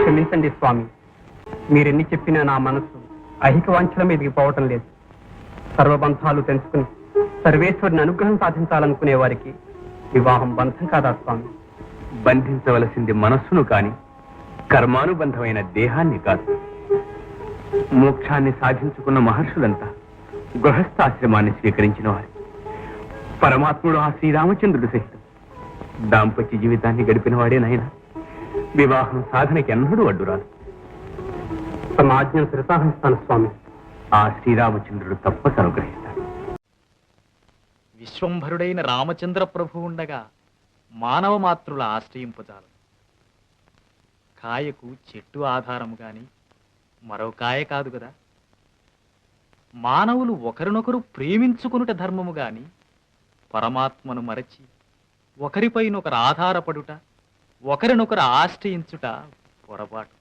క్షమించండి స్వామి, మీరెన్ని చెప్పినా నా మనసు ఐహిక వాంఛల మీదకి పోవటం లేదు. సర్వబంధాలు తెంచుకుని సర్వేశ్వరుని అనుగ్రహం సాధించాలనుకునే వారికి వివాహం బంధం కాదా స్వామి? బంధించవలసింది మనస్సును కాని కర్మానుబంధమైన దేహాన్ని కాదు. మోక్షాన్ని సాధించుకున్న మహర్షులంతా గృహస్థాశ్రమాన్ని స్వీకరించిన వారు. పరమాత్ముడు ఆ శ్రీరామచంద్రుడు సహితం దాంపత్య జీవితాన్ని గడిపిన వాడేనైనా వివాహం సాధనకి ఎన్నడూ అడ్డురాదు. తమ ఆజ్ఞను శిరసాహిస్తాను స్వామి. ఆ శ్రీరామచంద్రుడు తప్పక అనుగ్రహిస్తాడు. విశ్వంభరుడైన రామచంద్ర ప్రభు ఉండగా మానవ మాతృల ఆశ్రయింపజాలు. కాయకు చెట్టు ఆధారము గాని మరో కాయ కాదు కదా. మానవులు ఒకరినొకరు ప్రేమించుకునుట ధర్మము గాని పరమాత్మను మరచి ఒకరిపైనొకరు ఆధారపడుట, ఒకరినొకరు ఆశ్రయించుట పొరపాటు.